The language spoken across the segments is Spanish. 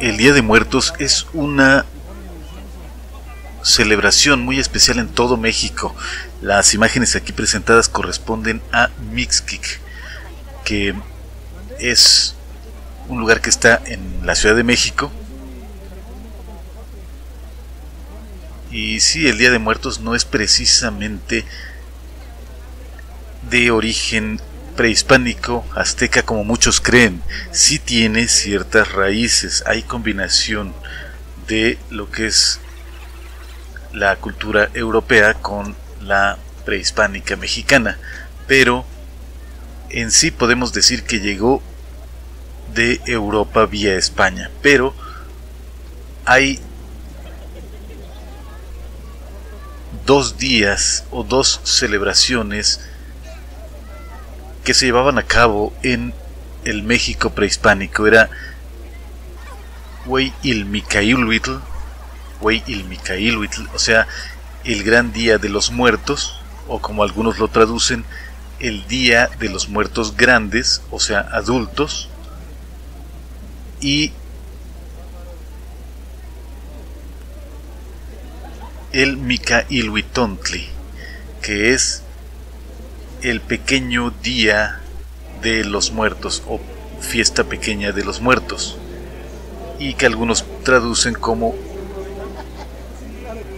el Día de Muertos es una celebración muy especial en todo México. Las imágenes aquí presentadas corresponden a Mixquic, que es un lugar que está en la Ciudad de México. Y sí, el Día de Muertos no es precisamente de origen prehispánico, azteca, como muchos creen. Sí tiene ciertas raíces, hay combinación de lo que es la cultura europea con la prehispánica mexicana, pero en sí podemos decir que llegó de Europa vía España. Pero hay 2 días o 2 celebraciones que se llevaban a cabo en el México prehispánico. Era Hueyilmicailhuitl, o sea, el gran día de los muertos, o como algunos lo traducen, el día de los muertos grandes, o sea, adultos, y el Micailhuitontli, que es el pequeño día de los muertos o fiesta pequeña de los muertos, y que algunos traducen como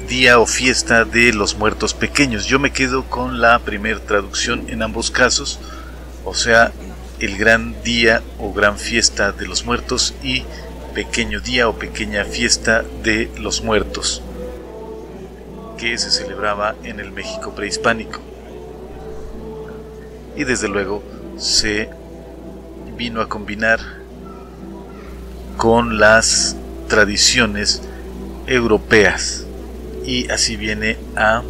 día o fiesta de los muertos pequeños. Yo me quedo con la primera traducción en ambos casos, o sea, el gran día o gran fiesta de los muertos y pequeño día o pequeña fiesta de los muertos, que se celebraba en el México prehispánico. Y desde luego se vino a combinar con las tradiciones europeas, y así viene a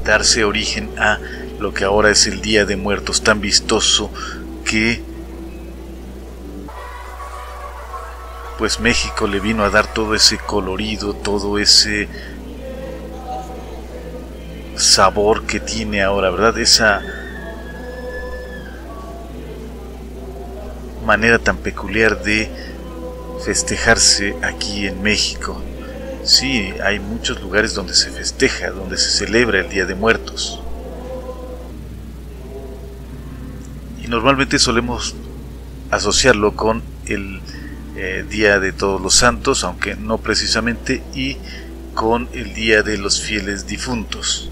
darse origen a lo que ahora es el Día de Muertos, tan vistoso que pues México le vino a dar todo ese colorido, todo ese sabor que tiene ahora, ¿verdad? Esa manera tan peculiar de festejarse aquí en México. Sí, hay muchos lugares donde se festeja, donde se celebra el Día de Muertos. Y normalmente solemos asociarlo con el Día de Todos los Santos, aunque no precisamente, y con el Día de los Fieles Difuntos.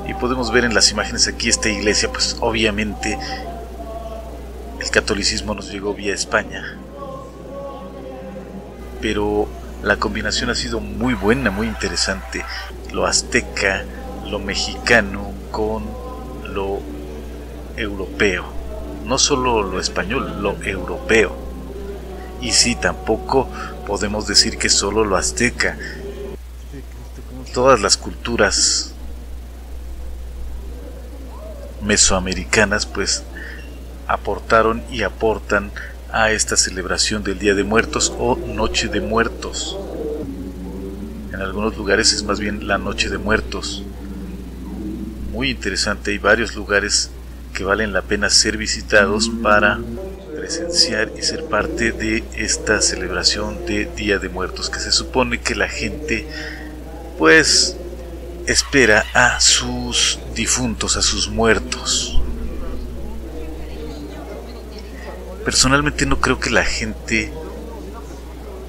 Y podemos ver en las imágenes aquí esta iglesia, pues obviamente el catolicismo nos llegó vía España, pero la combinación ha sido muy buena, muy interesante. Lo azteca, lo mexicano con lo europeo, no solo lo español, lo europeo. Y sí, tampoco podemos decir que solo lo azteca. Todas las culturas mesoamericanas pues aportaron y aportan a esta celebración del Día de Muertos o Noche de Muertos. En algunos lugares es más bien la Noche de Muertos. Muy interesante, hay varios lugares que valen la pena ser visitados para presenciar y ser parte de esta celebración de Día de Muertos, que se supone que la gente pues espera a sus difuntos, a sus muertos. Personalmente no creo que la gente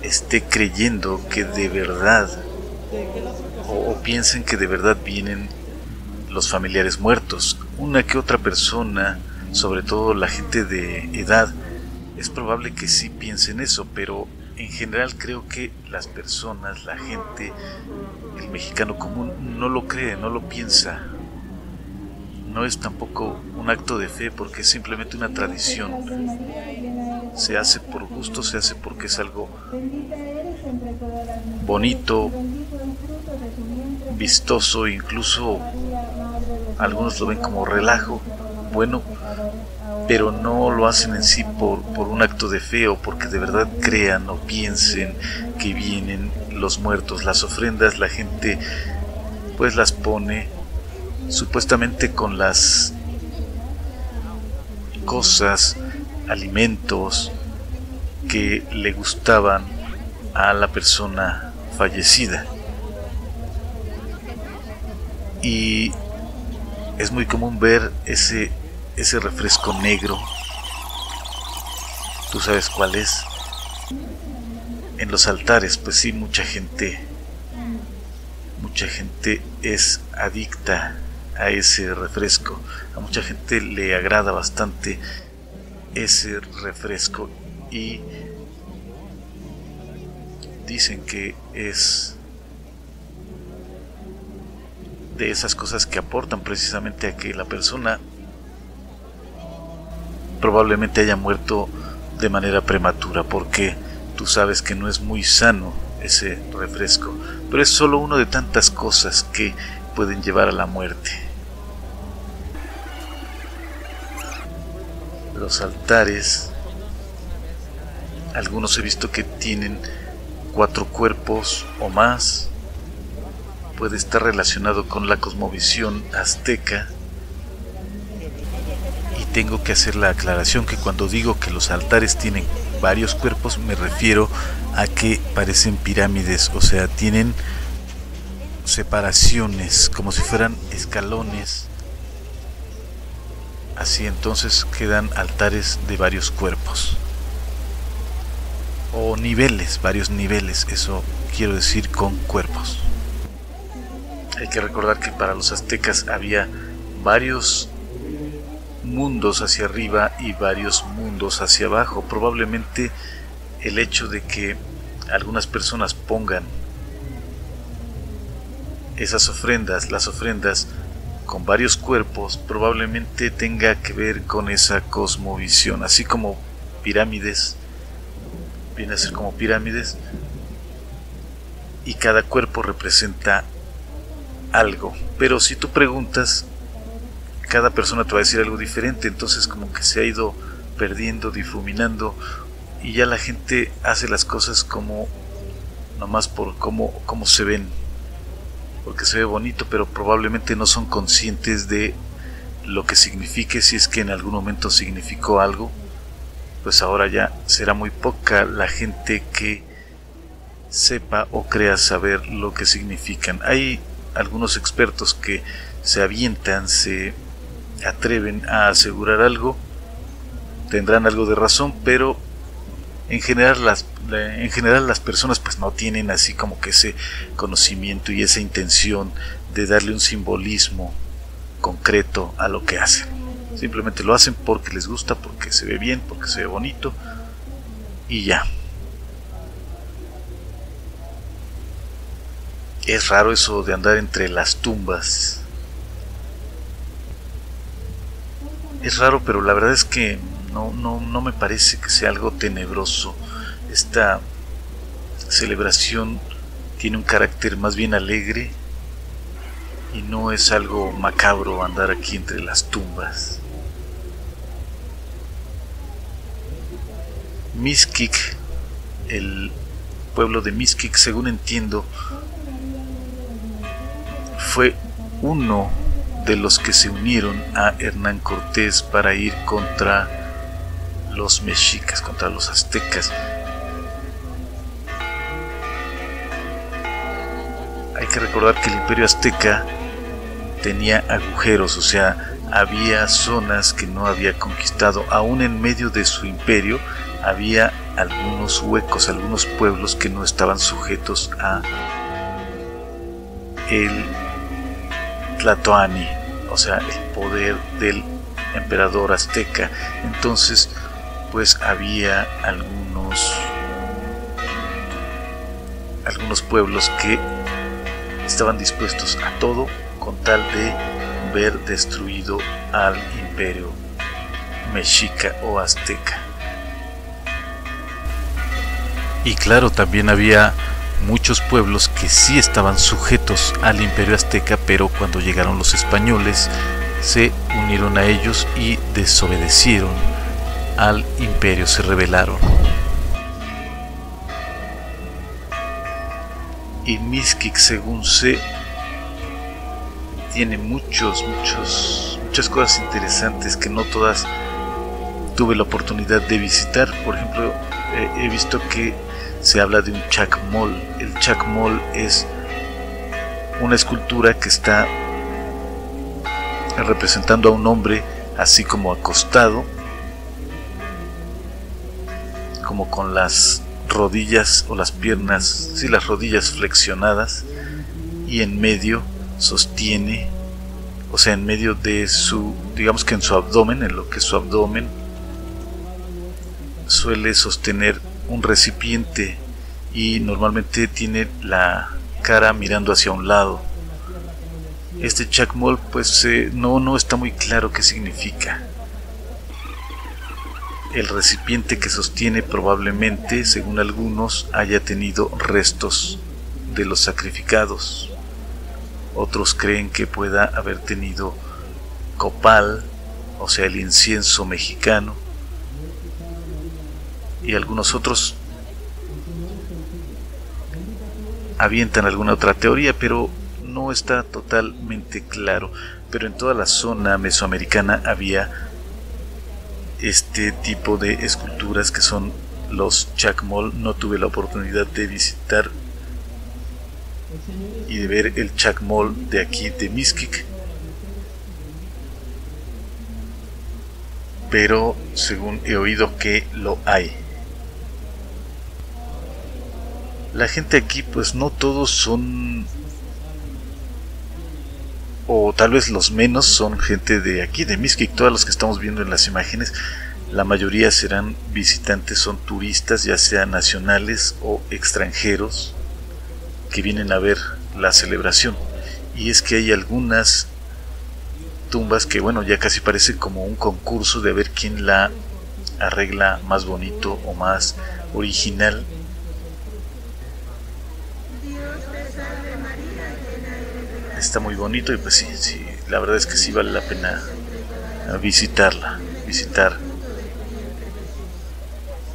esté creyendo que de verdad o piensen que de verdad vienen los familiares muertos. Una que otra persona, sobre todo la gente de edad, es probable que sí piensen eso, pero en general creo que las personas, la gente, el mexicano común no lo cree, no lo piensa. No es tampoco un acto de fe, porque es simplemente una tradición. Se hace por gusto, se hace porque es algo bonito, vistoso, incluso algunos lo ven como relajo, bueno, pero no lo hacen en sí por un acto de fe o porque de verdad crean o piensen que vienen los muertos. Las ofrendas la gente pues las pone supuestamente con las cosas, alimentos que le gustaban a la persona fallecida. Y es muy común ver ese refresco negro. ¿Tú sabes cuál es? En los altares, pues sí, mucha gente es adicta a ese refresco. A mucha gente le agrada bastante ese refresco y dicen que es de esas cosas que aportan precisamente a que la persona probablemente haya muerto de manera prematura, porque tú sabes que no es muy sano ese refresco, pero es solo uno de tantas cosas que pueden llevar a la muerte. Los altares, algunos he visto que tienen 4 cuerpos o más. Puede estar relacionado con la cosmovisión azteca. Y tengo que hacer la aclaración que cuando digo que los altares tienen varios cuerpos, me refiero a que parecen pirámides, o sea, tienen separaciones como si fueran escalones. Así entonces quedan altares de varios cuerpos o niveles, varios niveles, eso quiero decir con cuerpos. Hay que recordar que para los aztecas había varios mundos hacia arriba y varios mundos hacia abajo. Probablemente el hecho de que algunas personas pongan esas ofrendas, las ofrendas con varios cuerpos, probablemente tenga que ver con esa cosmovisión, así como pirámides, viene a ser como pirámides, y cada cuerpo representa algo. Pero si tú preguntas, cada persona te va a decir algo diferente, entonces como que se ha ido perdiendo, difuminando, y ya la gente hace las cosas como nomás por cómo se ven, porque se ve bonito, pero probablemente no son conscientes de lo que signifique. Si es que en algún momento significó algo, pues ahora ya será muy poca la gente que sepa o crea saber lo que significan. Hay algunos expertos que se avientan, se atreven a asegurar algo, tendrán algo de razón, pero en general las personas pues no tienen así como que ese conocimiento y esa intención de darle un simbolismo concreto a lo que hacen. Simplemente lo hacen porque les gusta, porque se ve bien, porque se ve bonito y ya. Es raro eso de andar entre las tumbas. Es raro, pero la verdad es que no me parece que sea algo tenebroso. Esta celebración tiene un carácter más bien alegre y no es algo macabro andar aquí entre las tumbas. Mixquic, el pueblo de Mixquic, según entiendo, fue uno de los que se unieron a Hernán Cortés para ir contra los mexicas, contra los aztecas. Hay que recordar que el imperio azteca tenía agujeros, o sea, había zonas que no había conquistado. Aún en medio de su imperio había algunos huecos, algunos pueblos que no estaban sujetos a el Tlatoani, o sea, el poder del emperador azteca. Entonces, pues había algunos pueblos que estaban dispuestos a todo con tal de ver destruido al imperio mexica o azteca. Y claro, también había muchos pueblos que sí estaban sujetos al imperio azteca, pero cuando llegaron los españoles se unieron a ellos y desobedecieron al imperio, se rebelaron. Y Mixquic, según sé, tiene muchas cosas interesantes que no todas tuve la oportunidad de visitar. Por ejemplo, he visto que se habla de un chacmol. El chacmol es una escultura que está representando a un hombre así como acostado, como con las rodillas o las piernas, sí, las rodillas flexionadas, y en medio sostiene, o sea, en medio de su, digamos que en su abdomen, en lo que es su abdomen, suele sostener un recipiente y normalmente tiene la cara mirando hacia un lado. Este chacmol pues no está muy claro qué significa. El recipiente que sostiene probablemente, según algunos, haya tenido restos de los sacrificados. Otros creen que pueda haber tenido copal, o sea, el incienso mexicano. Y algunos otros avientan alguna otra teoría, pero no está totalmente claro. Pero en toda la zona mesoamericana había este tipo de esculturas que son los chacmol. No tuve la oportunidad de visitar y de ver el chacmol de aquí de Mixquic, pero según he oído que lo hay. La gente aquí pues no todos son, o tal vez los menos son gente de aquí de Mixquic. Todos los que estamos viendo en las imágenes, la mayoría serán visitantes, son turistas, ya sean nacionales o extranjeros, que vienen a ver la celebración. Y es que hay algunas tumbas que, bueno, ya casi parece como un concurso de ver quién la arregla más bonito o más original. Está muy bonito y pues sí, la verdad es que sí vale la pena visitar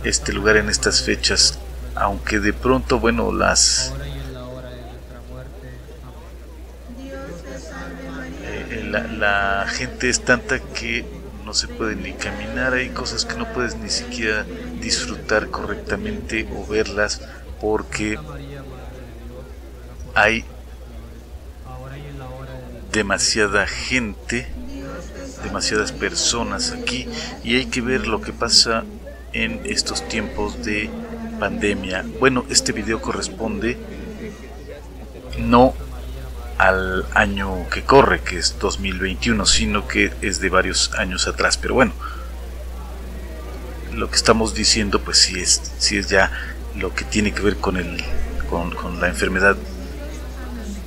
este lugar en estas fechas, aunque de pronto, bueno, la gente es tanta que no se puede ni caminar. Hay cosas que no puedes ni siquiera disfrutar correctamente o verlas porque hay demasiada gente, demasiadas personas aquí, y hay que ver lo que pasa en estos tiempos de pandemia. Bueno, este video corresponde no al año que corre, que es 2021, sino que es de varios años atrás. Pero bueno, lo que estamos diciendo pues sí es ya lo que tiene que ver con la enfermedad,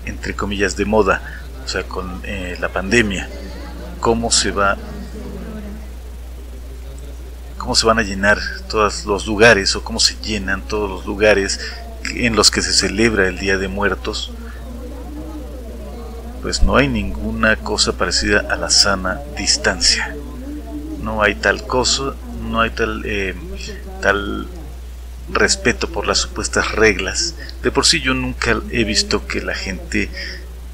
entre comillas, de moda, o sea, con la pandemia. Cómo se van a llenar todos los lugares, o cómo se llenan todos los lugares en los que se celebra el Día de Muertos. Pues no hay ninguna cosa parecida a la sana distancia. No hay tal cosa, no hay tal respeto por las supuestas reglas. De por sí yo nunca he visto que la gente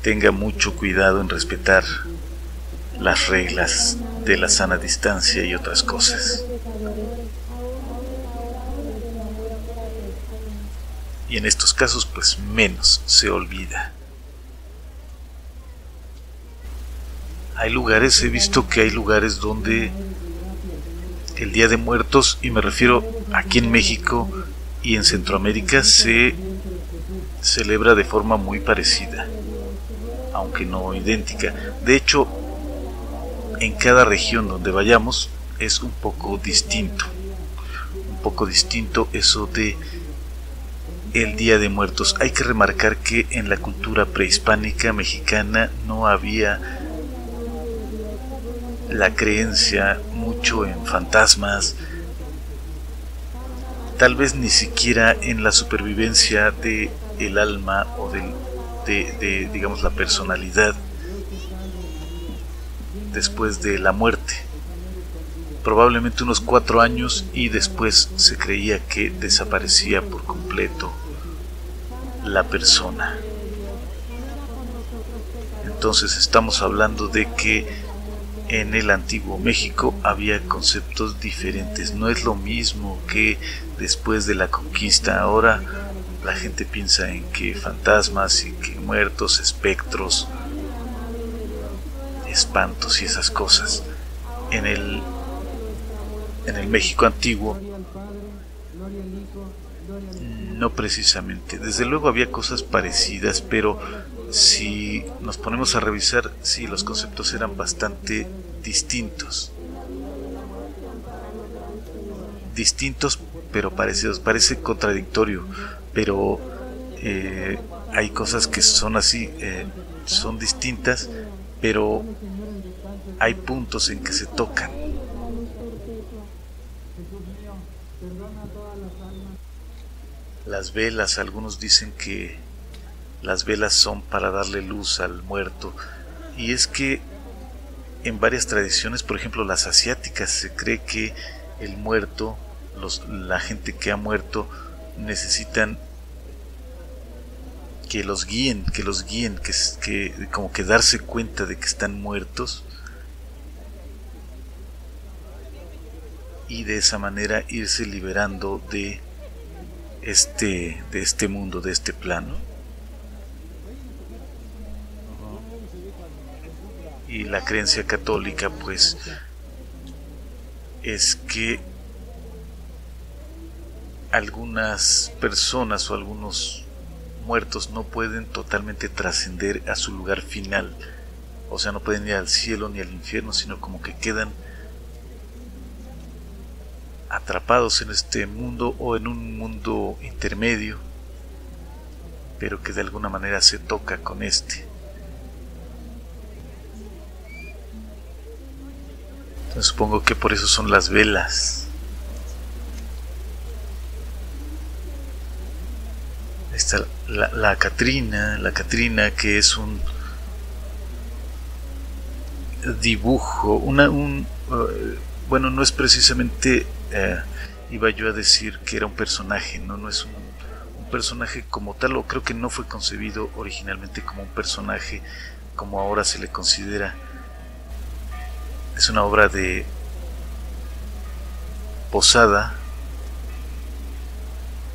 tenga mucho cuidado en respetar las reglas de la sana distancia y otras cosas. Y en estos casos pues menos se olvida. Hay lugares, he visto que hay lugares donde el Día de Muertos, y me refiero aquí en México y en Centroamérica, se celebra de forma muy parecida, aunque no idéntica. De hecho, en cada región donde vayamos es un poco distinto eso de el Día de Muertos. Hay que remarcar que en la cultura prehispánica mexicana no había la creencia mucho en fantasmas, tal vez ni siquiera en la supervivencia de el alma o de digamos la personalidad después de la muerte. Probablemente unos 4 años, y después se creía que desaparecía por completo la persona. Entonces estamos hablando de que en el antiguo México había conceptos diferentes. No es lo mismo que después de la conquista. Ahora la gente piensa en que fantasmas y que muertos, espectros, espantos y esas cosas. En el México antiguo no precisamente. Desde luego había cosas parecidas, pero si nos ponemos a revisar, sí, los conceptos eran bastante distintos. Distintos pero parecidos. Parece contradictorio, pero hay cosas que son así, son distintas, pero hay puntos en que se tocan. Las velas, algunos dicen que las velas son para darle luz al muerto, y es que en varias tradiciones, por ejemplo las asiáticas, se cree que el muerto, la gente que ha muerto, necesitan que los guíen, que como que darse cuenta de que están muertos, y de esa manera irse liberando de este mundo, de este plano. Y la creencia católica pues es que algunas personas o algunos muertos no pueden totalmente trascender a su lugar final, o sea, no pueden ir al cielo ni al infierno, sino como que quedan atrapados en este mundo o en un mundo intermedio, pero que de alguna manera se toca con este. Entonces supongo que por eso son las velas. Está la Catrina, que es un dibujo, bueno, no es precisamente, iba yo a decir que era un personaje, no es un personaje como tal, o creo que no fue concebido originalmente como un personaje como ahora se le considera. Es una obra de Posada,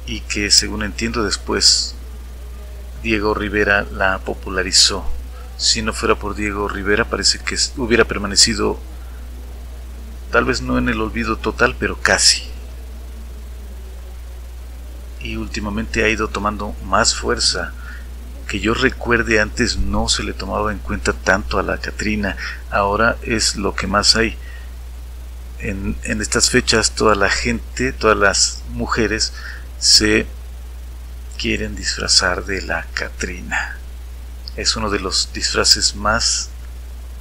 y que, según entiendo, después Diego Rivera la popularizó. Si no fuera por Diego Rivera, parece que hubiera permanecido, tal vez no en el olvido total, pero casi. Y últimamente ha ido tomando más fuerza. Que yo recuerde, antes no se le tomaba en cuenta tanto a la Catrina, ahora es lo que más hay. En estas fechas toda la gente, todas las mujeres se quieren disfrazar de la Catrina. Es uno de los disfraces más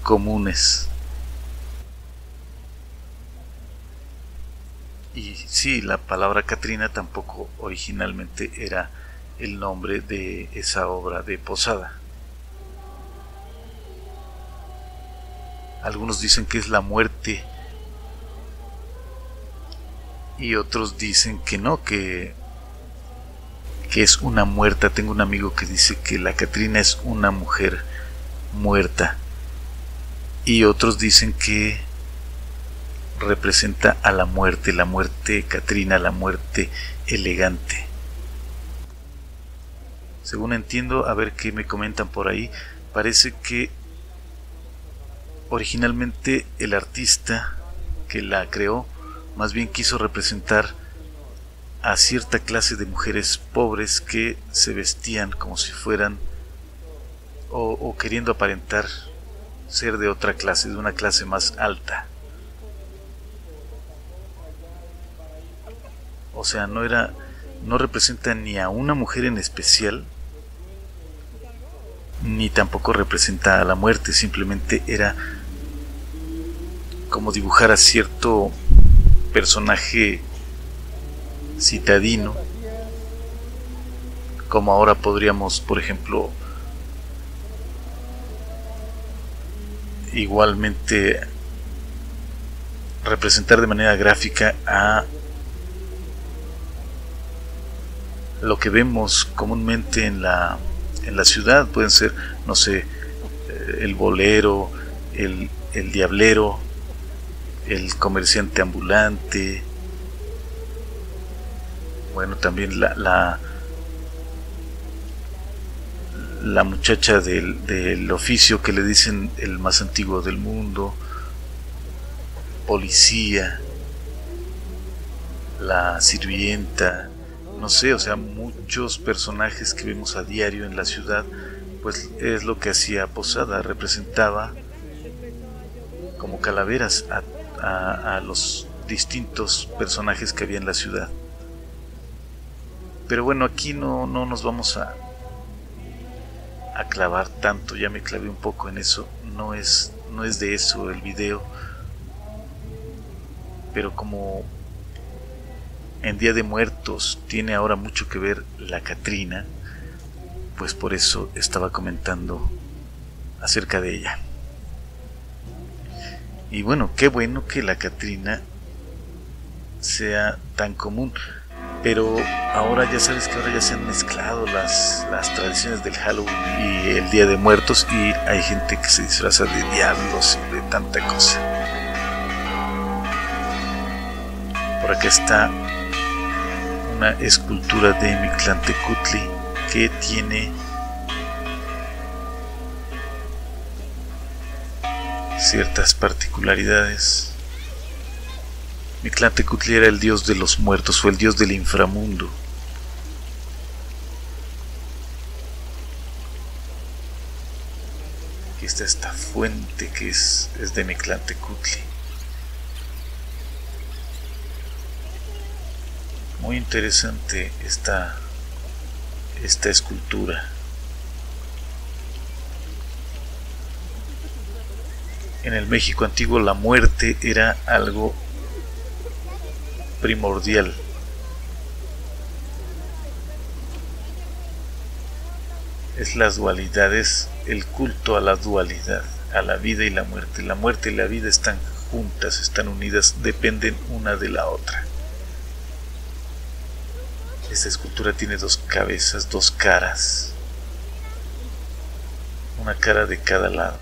comunes. Y sí, la palabra Catrina tampoco originalmente era el nombre de esa obra de Posada. Algunos dicen que es la muerte y otros dicen que no, que es una muerta. Tengo un amigo que dice que la Catrina es una mujer muerta, y otros dicen que representa a la muerte Catrina, la muerte elegante. Según entiendo, a ver qué me comentan por ahí, parece que originalmente el artista que la creó más bien quiso representar a cierta clase de mujeres pobres que se vestían como si fueran o queriendo aparentar ser de otra clase, de una clase más alta. O sea, no representa ni a una mujer en especial, ni tampoco representa a la muerte. Simplemente era como dibujar a cierto personaje citadino, como ahora podríamos, por ejemplo, igualmente representar de manera gráfica a lo que vemos comúnmente en la ciudad. Pueden ser, no sé, el bolero, el el diablero, el comerciante ambulante, bueno, también la muchacha del oficio que le dicen el más antiguo del mundo, policía, la sirvienta, no sé, o sea, muchos personajes que vemos a diario en la ciudad, pues es lo que hacía Posada, representaba como calaveras a los distintos personajes que había en la ciudad. Pero bueno, aquí no nos vamos a clavar tanto, ya me clavé un poco en eso, no es de eso el video, pero como en Día de Muertos tiene ahora mucho que ver la Catrina, pues por eso estaba comentando acerca de ella. Y bueno, qué bueno que la Catrina sea tan común, pero ahora ya sabes que ahora ya se han mezclado las tradiciones del Halloween y el Día de Muertos, y hay gente que se disfraza de diablos y de tanta cosa. Por acá está una escultura de Mictlantecutli que tiene ciertas particularidades. Mictlantecutli era el dios de los muertos o el dios del inframundo. Aquí está esta fuente que es de Mictlantecutli. Muy interesante esta escultura. En el México antiguo la muerte era algo primordial. Es las dualidades, el culto a la dualidad, a la vida y la muerte. La muerte y la vida están juntas, están unidas, dependen una de la otra. Esta escultura tiene dos cabezas, dos caras, una cara de cada lado.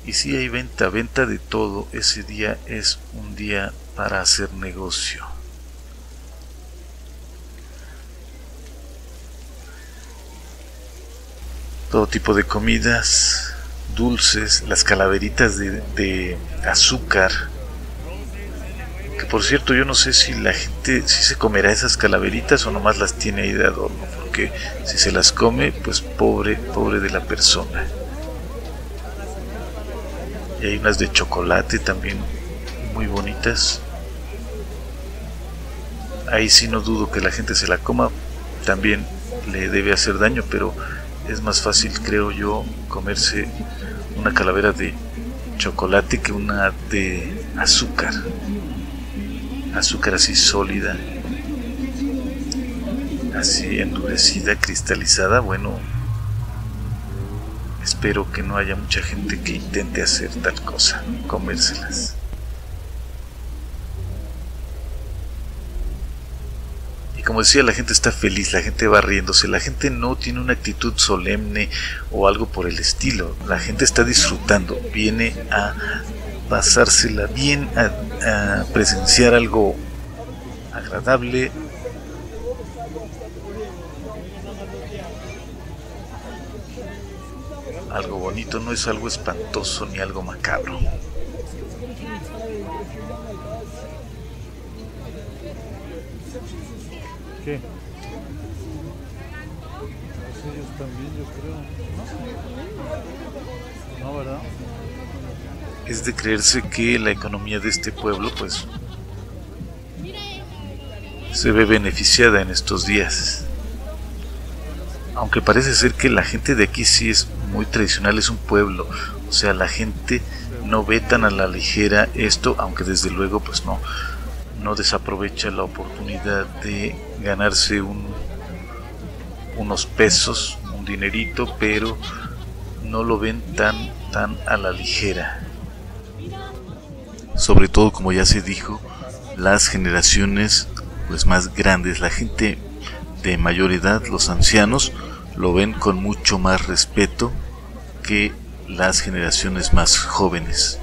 Y si hay venta de todo, ese día es un día para hacer negocio. Todo tipo de comidas, dulces, las calaveritas de azúcar. Que por cierto, yo no sé si la gente si se comerá esas calaveritas o nomás las tiene ahí de adorno, porque si se las come, pues pobre de la persona. Y hay unas de chocolate también muy bonitas. Ahí sí no dudo que la gente se la coma, también le debe hacer daño, pero es más fácil, creo yo, comerse una calavera de chocolate que una de azúcar. Azúcar así sólida, así endurecida, cristalizada. Bueno, espero que no haya mucha gente que intente hacer tal cosa, comérselas. Y como decía, la gente está feliz, la gente va riéndose, la gente no tiene una actitud solemne o algo por el estilo. La gente está disfrutando, viene a pasársela bien, a presenciar algo agradable. Algo bonito, no es algo espantoso ni algo macabro. ¿Qué? Pues ellos también, yo creo. No, ¿verdad? Es de creerse que la economía de este pueblo, pues, se ve beneficiada en estos días. Aunque parece ser que la gente de aquí sí es muy tradicional, es un pueblo, o sea, la gente no ve tan a la ligera esto, aunque desde luego pues no desaprovecha la oportunidad de ganarse unos pesos, un dinerito, pero no lo ven tan a la ligera. Sobre todo, como ya se dijo, las generaciones pues más grandes. La gente de mayor edad, los ancianos, lo ven con mucho más respeto que las generaciones más jóvenes.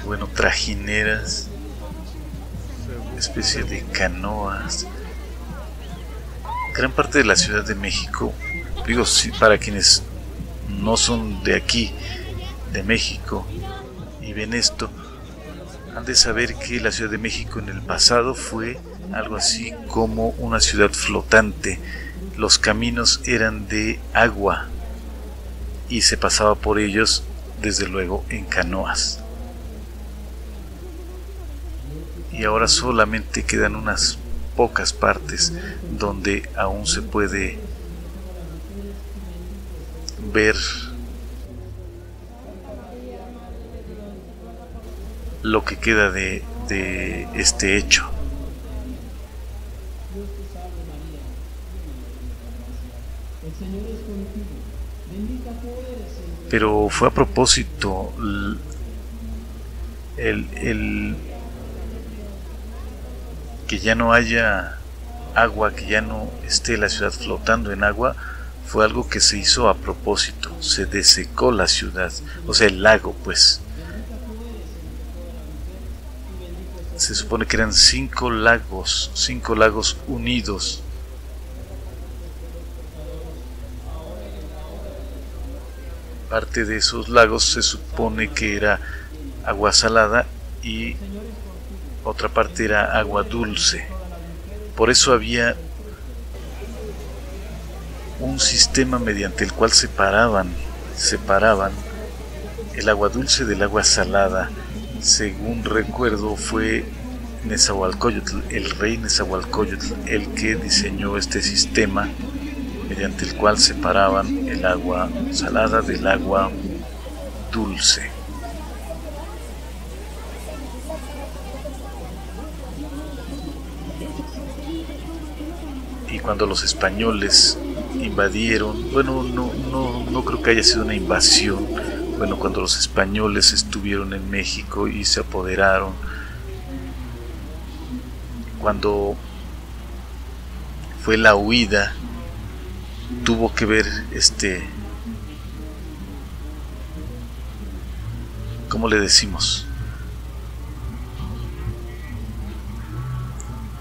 Bueno, trajineras, especie de canoas. Gran parte de la Ciudad de México, digo, sí, para quienes no son de aquí, de México, y ven esto, han de saber que la Ciudad de México en el pasado fue algo así como una ciudad flotante. Los caminos eran de agua y se pasaba por ellos, desde luego, en canoas. Y ahora solamente quedan unas pocas partes donde aún se puede ver lo que queda de este hecho. Pero fue a propósito. El que ya no haya agua, que ya no esté la ciudad flotando en agua, fue algo que se hizo a propósito. Se desecó la ciudad, o sea, el lago, pues. Se supone que eran 5 lagos unidos. Parte de esos lagos se supone que era agua salada y otra parte era agua dulce. Por eso había un sistema mediante el cual separaban el agua dulce del agua salada. Según recuerdo, fue Nezahualcóyotl, el rey Nezahualcóyotl, el que diseñó este sistema mediante el cual separaban el agua salada del agua dulce. Y cuando los españoles invadieron, bueno, no creo que haya sido una invasión. Bueno, cuando los españoles estuvieron en México y se apoderaron, cuando fue la huida, tuvo que ver ¿cómo le decimos?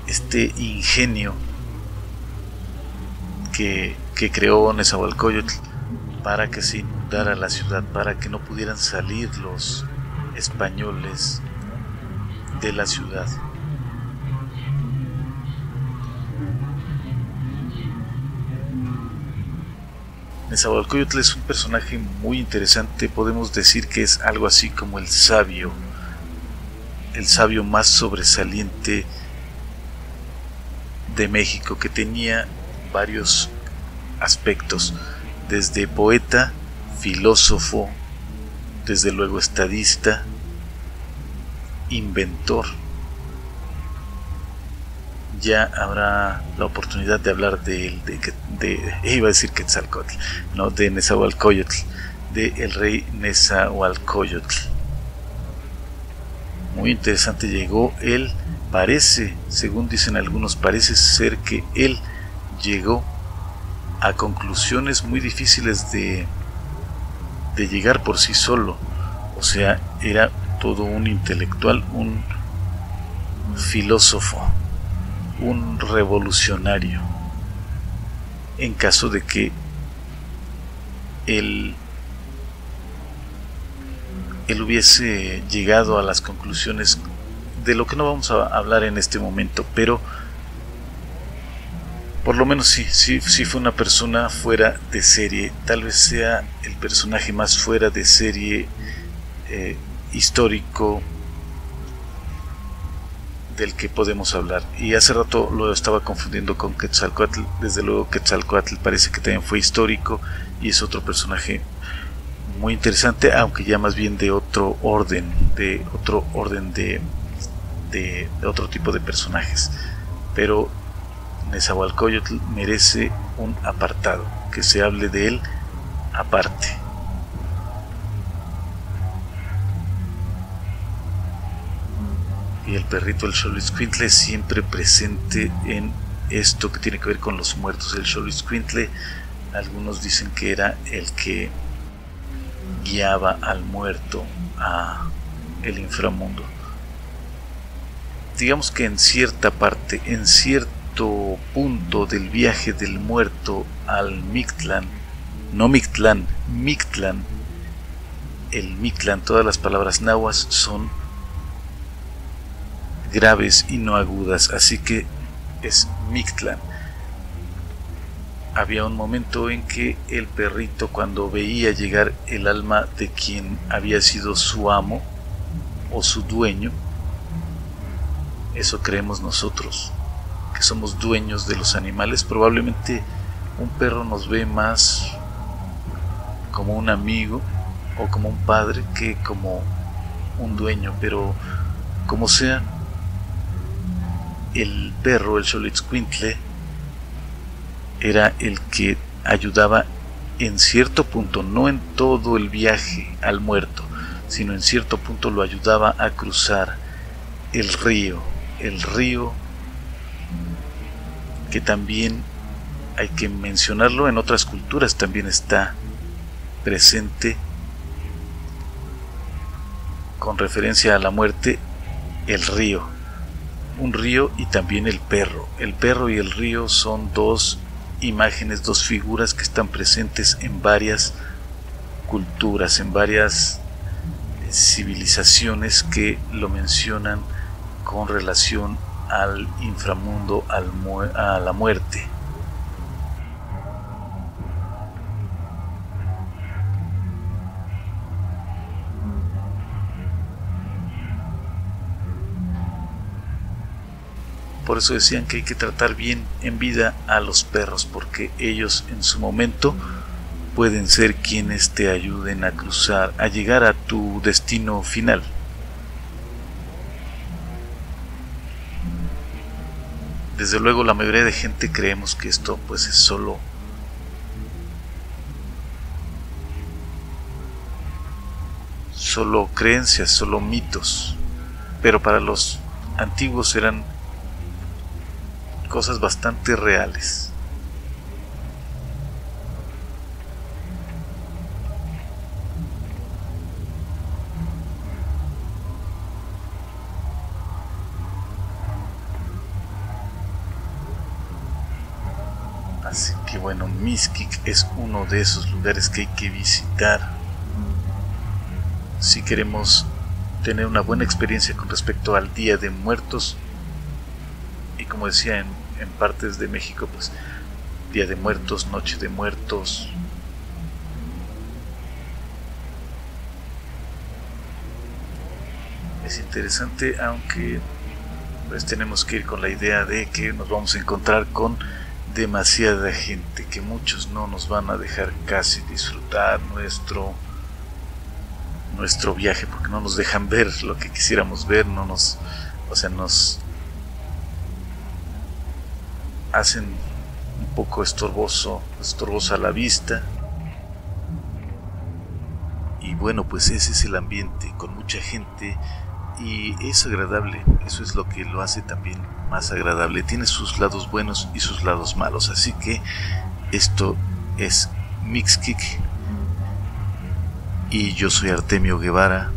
Este ingenio que creó Nezahualcóyotl para que se inundara la ciudad, para que no pudieran salir los españoles de la ciudad. Nezahualcóyotl es un personaje muy interesante. Podemos decir que es algo así como el sabio más sobresaliente de México, que tenía varios aspectos, desde poeta, filósofo, desde luego estadista, inventor. Ya habrá la oportunidad de hablar iba a decir Quetzalcóatl, no, de Nezahualcóyotl, de el rey Nezahualcóyotl. Muy interesante. Llegó él, parece, según dicen algunos, parece ser que él llegó a conclusiones muy difíciles de llegar por sí solo. O sea, era todo un intelectual, un filósofo, un revolucionario. En caso de que él hubiese llegado a las conclusiones de lo que no vamos a hablar en este momento, pero por lo menos sí fue una persona fuera de serie. Tal vez sea el personaje más fuera de serie histórico del que podemos hablar. Y hace rato lo estaba confundiendo con Quetzalcóatl. Desde luego Quetzalcóatl parece que también fue histórico y es otro personaje muy interesante, aunque ya más bien de otro orden, de otro tipo de personajes. Pero Nezahualcóyotl merece un apartado, que se hable de él aparte. Y el perrito, el Xoloitzcuintle, siempre presente en esto que tiene que ver con los muertos. El Xoloitzcuintle, algunos dicen que era el que guiaba al muerto a el inframundo. Digamos que en cierta parte, en cierto punto del viaje del muerto al Mictlán, no Mictlán, Mictlán, el Mictlán, todas las palabras náhuatl son graves y no agudas, así que es Mictlán. Había un momento en que el perrito, cuando veía llegar el alma de quien había sido su amo o su dueño, eso creemos nosotros, que somos dueños de los animales. Probablemente un perro nos ve más como un amigo o como un padre que como un dueño, pero como sea, el perro, el Xoloitzcuintle, era el que ayudaba en cierto punto, no en todo el viaje al muerto, sino en cierto punto lo ayudaba a cruzar el río que también hay que mencionarlo, en otras culturas también está presente con referencia a la muerte, el río, un río y también el perro. El perro y el río son dos imágenes, dos figuras que están presentes en varias culturas, en varias civilizaciones que lo mencionan con relación al inframundo, a la muerte. Por eso decían que hay que tratar bien en vida a los perros, porque ellos en su momento pueden ser quienes te ayuden a cruzar, a llegar a tu destino final. Desde luego la mayoría de gente creemos que esto pues es solo creencias, solo mitos, pero para los antiguos eran cosas bastante reales. Así que bueno, Mixquic es uno de esos lugares que hay que visitar si queremos tener una buena experiencia con respecto al Día de Muertos. Y como decía, en partes de México, pues Día de Muertos, Noche de Muertos. Es interesante, aunque pues tenemos que ir con la idea de que nos vamos a encontrar con demasiada gente, que muchos no nos van a dejar casi disfrutar nuestro viaje, porque no nos dejan ver lo que quisiéramos ver, nos hacen un poco estorbosa la vista. Y bueno, pues ese es el ambiente, con mucha gente, y es agradable. Eso es lo que lo hace también más agradable. Tiene sus lados buenos y sus lados malos. Así que esto es Mixquic y yo soy Artemio Guevara.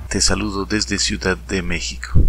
Te saludo desde Ciudad de México.